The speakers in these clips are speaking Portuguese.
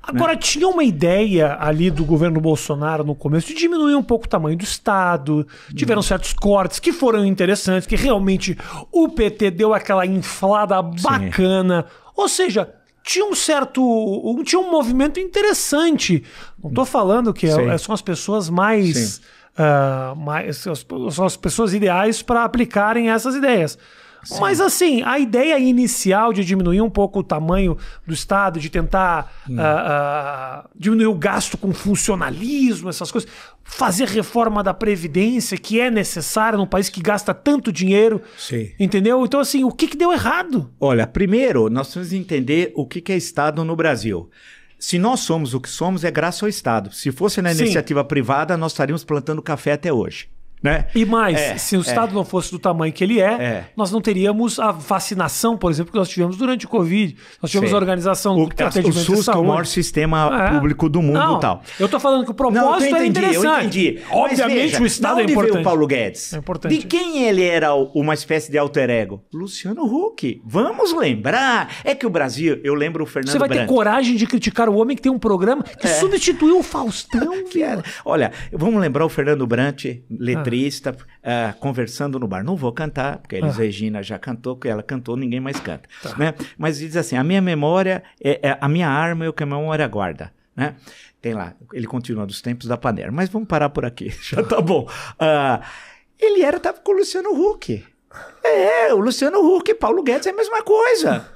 Agora, tinha uma ideia ali do governo Bolsonaro no começo de diminuir um pouco o tamanho do Estado. Tiveram certos cortes que foram interessantes, que realmente o PT deu aquela inflada bacana. Ou seja, tinha tinha um movimento interessante. Não estou falando que são as pessoas mais são as pessoas ideais para aplicarem essas ideias. Sim. Mas assim, a ideia inicial de diminuir um pouco o tamanho do Estado, de tentar diminuir o gasto com funcionalismo, essas coisas, fazer reforma da Previdência, que é necessária num país que gasta tanto dinheiro, entendeu? Então assim, o que deu errado? Olha, primeiro, nós temos que entender o que é Estado no Brasil. Se nós somos o que somos, é graças ao Estado. Se fosse na iniciativa privada, nós estaríamos plantando café até hoje. Né? E mais, se o Estado não fosse do tamanho que ele nós não teríamos a vacinação, por exemplo, que nós tivemos durante o Covid. Nós tivemos a organização do atendimento de saúde. O SUS, que é o maior sistema público do mundo e tal. Eu estou falando que o propósito é interessante. Eu entendi. Obviamente, veja, o Estado é importante. Veio o Paulo Guedes? É importante. De quem ele era uma espécie de alter ego? Luciano Huck. Vamos lembrar. É que o Brasil, eu lembro o Fernando Você vai ter coragem de criticar o homem que tem um programa que substituiu o Faustão? Olha, vamos lembrar o Fernando Brant, letrista, conversando no bar. Não vou cantar, porque a Elis Regina já cantou, porque ela cantou, ninguém mais canta. Né? Mas diz assim, a minha memória é a minha arma e o que a minha memória guarda. Né? Tem lá, ele continua dos tempos da panela. Mas vamos parar por aqui, já tá bom. Ele tava com o Luciano Huck. O Luciano Huck, Paulo Guedes é a mesma coisa.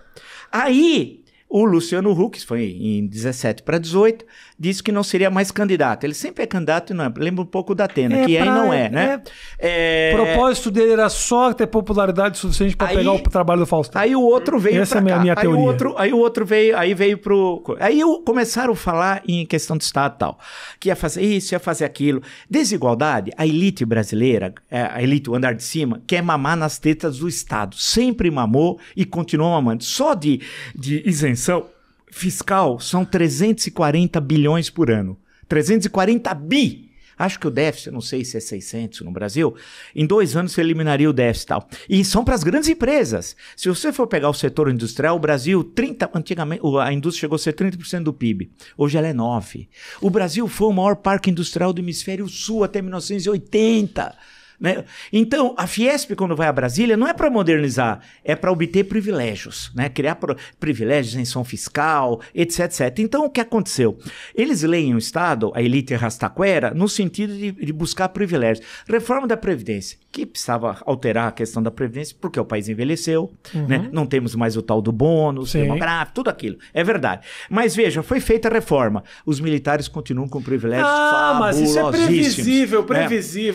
Aí, o Luciano Huck, foi em 17 para 18, disse que não seria mais candidato. Ele sempre é candidato e não é. Lembra um pouco da Atena, que aí não é, né? O propósito dele era só ter popularidade suficiente para pegar o trabalho do Faustão. Aí o outro veio Essa é a minha teoria. Aí o outro veio pro... Aí começaram a falar em questão de Estado e tal. Que ia fazer isso, ia fazer aquilo. Desigualdade, a elite brasileira, a elite, o andar de cima, quer mamar nas tetas do Estado. Sempre mamou e continua mamando. Só de isenção fiscal são 340 bilhões por ano. 340 bi! Acho que o déficit, não sei se é 600 no Brasil, em 2 anos você eliminaria o déficit e tal. E são para as grandes empresas. Se você for pegar o setor industrial, o Brasil, antigamente, a indústria chegou a ser 30% do PIB. Hoje ela é 9%. O Brasil foi o maior parque industrial do hemisfério sul até 1980. Né? Então, a Fiesp, quando vai a Brasília, não é para modernizar, é para obter privilégios, né? Criar privilégios, isenção fiscal, etc, etc. Então, o que aconteceu? Eles leem o Estado, a elite rastaquera, no sentido de buscar privilégios. Reforma da Previdência, que precisava alterar a questão da Previdência, porque o país envelheceu, né? Não temos mais o tal do bônus demográfico, tudo aquilo. É verdade. Mas veja, foi feita a reforma. Os militares continuam com privilégios mas isso é previsível.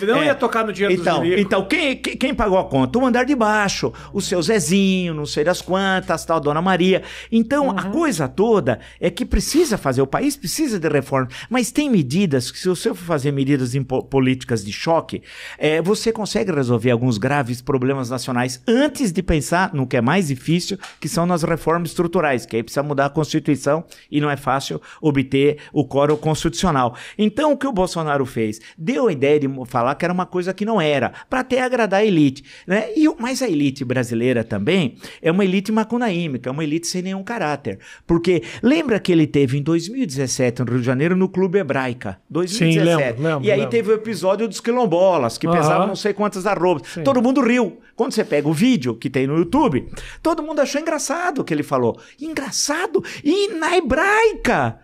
Não ia tocar no dinheiro. Então quem pagou a conta? O andar de baixo, o seu Zezinho, não sei das quantas, tal, Dona Maria. Então, a coisa toda é que precisa fazer, o país precisa de reforma, mas tem medidas que, se você for fazer medidas políticas de choque, você consegue resolver alguns graves problemas nacionais antes de pensar no que é mais difícil, que são nas reformas estruturais, que aí precisa mudar a Constituição e não é fácil obter o quórum constitucional. Então, o que o Bolsonaro fez? Deu a ideia de falar que era uma coisa que não era, para até agradar a elite, né? Mas a elite brasileira também é uma elite macunaímica, é uma elite sem nenhum caráter, porque lembra que ele teve em 2017 no Rio de Janeiro no Clube Hebraica, 2017, lembro, e aí teve o episódio dos quilombolas, que pesavam não sei quantas arrobas, todo mundo riu. Quando você pega o vídeo que tem no YouTube, todo mundo achou engraçado o que ele falou. Engraçado? E na Hebraica?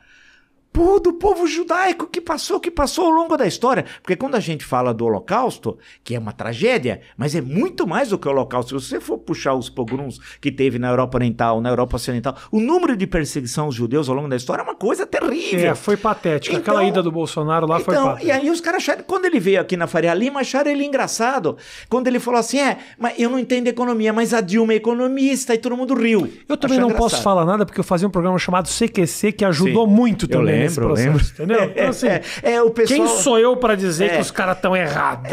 Do povo judaico que passou ao longo da história. Porque quando a gente fala do Holocausto, que é uma tragédia, mas é muito mais do que o Holocausto. Se você for puxar os pogroms que teve na Europa Oriental, na Europa Ocidental, o número de perseguição aos judeus ao longo da história é uma coisa terrível. Foi patética. Aquela ida do Bolsonaro lá foi patética. E aí os caras acharam, quando ele veio aqui na Faria Lima, acharam ele engraçado. Quando ele falou assim, mas eu não entendo economia, mas a Dilma é economista, e todo mundo riu. Eu também não posso falar nada, porque eu fazia um programa chamado CQC, que ajudou muito também. Lembro. Entendeu? Então, assim, o pessoal... Quem sou eu para dizer que os caras estão errados?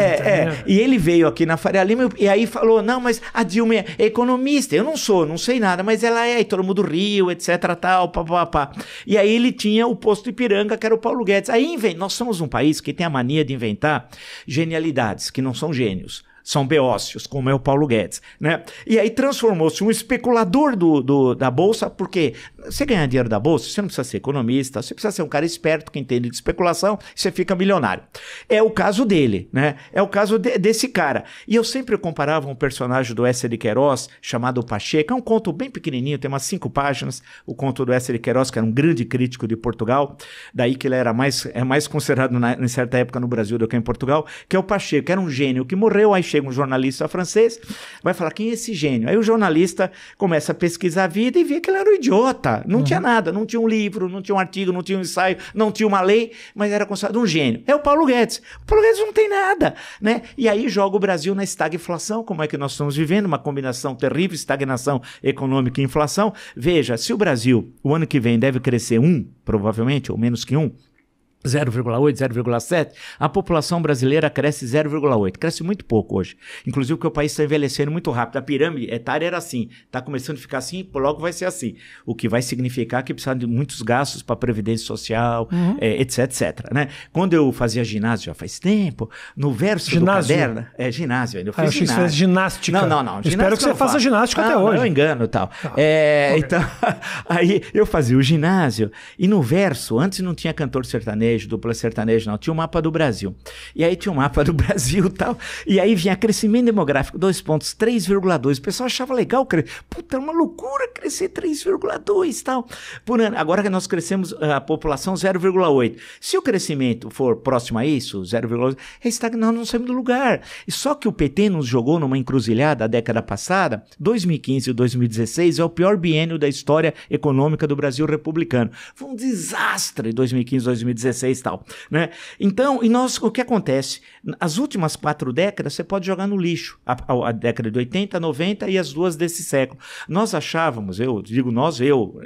E ele veio aqui na Faria Lima e aí falou, não, mas a Dilma é economista. Eu não sei nada, mas ela e todo mundo riu, etc, tal, pá. E aí ele tinha o posto Ipiranga, que era o Paulo Guedes. Aí nós somos um país que tem a mania de inventar genialidades, que não são gênios. são beócios, como é o Paulo Guedes, né? E aí transformou-se um especulador da Bolsa, porque você ganhar dinheiro da Bolsa, você não precisa ser economista, você precisa ser um cara esperto que entende de especulação, você fica milionário. É o caso dele, né? É o caso desse cara. E eu sempre comparava um personagem do Ecer de Queiroz, chamado Pacheco, é um conto bem pequenininho, tem umas 5 páginas, o conto do Ecer de Queiroz, que era um grande crítico de Portugal, daí que ele era mais considerado em certa época no Brasil do que em Portugal, que é o Pacheco, que era um gênio que morreu, aí chega um jornalista francês, vai falar, quem é esse gênio? Aí o jornalista começa a pesquisar a vida e vê que ele era um idiota, não tinha nada, não tinha um livro, não tinha um artigo, não tinha um ensaio, não tinha uma lei, mas era considerado um gênio. É o Paulo Guedes. O Paulo Guedes não tem nada, né? E aí joga o Brasil na estagflação, como é que nós estamos vivendo, uma combinação terrível, estagnação econômica e inflação. Veja, se o Brasil, o ano que vem, deve crescer 1, provavelmente, ou menos que 1, 0,8, 0,7, a população brasileira cresce 0,8. Cresce muito pouco hoje. Inclusive porque o país está envelhecendo muito rápido. A pirâmide etária era assim. Está começando a ficar assim, logo vai ser assim. O que vai significar que precisa de muitos gastos para previdência social, etc, etc. Né? Quando eu fazia ginásio, já faz tempo, no verso ginásio? Do caderno... É, ginásio ainda. Eu fiz eu achei que você fez ginástica. Não. Espero que você faça ginástica até hoje. Eu engano e tal. Então, aí eu fazia o ginásio e no verso, antes não tinha cantor sertanejo, dupla sertaneja, não. Tinha um mapa do Brasil. E aí tinha um mapa do Brasil e tal. E aí vinha crescimento demográfico, 2 pontos, 3,2. O pessoal achava legal. Puta, é uma loucura crescer 3,2 e tal. Por ano. Agora que nós crescemos a população 0,8. Se o crescimento for próximo a isso, 0,8, é estagnar, não saímos do lugar. E só que o PT nos jogou numa encruzilhada a década passada, 2015 e 2016 é o pior biênio da história econômica do Brasil republicano. Foi um desastre 2015 e 2016 e tal, né? Então, o que acontece? As últimas 4 décadas você pode jogar no lixo. A década de 80, 90 e as 2 desse século. Nós achávamos, eu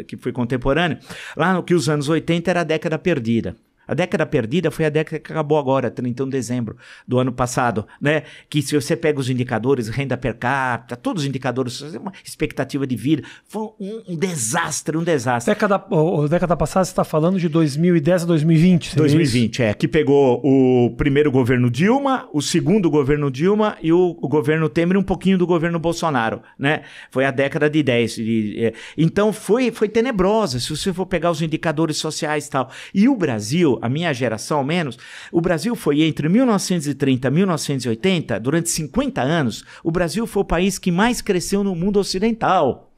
que fui contemporâneo, lá no que os anos 80 era a década perdida. A década perdida foi a década que acabou agora, 31 de dezembro do ano passado, né? Que se você pega os indicadores, renda per capita, todos os indicadores, uma expectativa de vida, foi um desastre, um desastre. Década passada você está falando de 2010 a 2020? 2020, que pegou o primeiro governo Dilma, o segundo governo Dilma e o governo Temer e um pouquinho do governo Bolsonaro, né? Foi a década de 10. Então foi tenebrosa, se você for pegar os indicadores sociais e tal. E o Brasil, a minha geração ao menos, o Brasil foi entre 1930 e 1980, durante 50 anos, o Brasil foi o país que mais cresceu no mundo ocidental.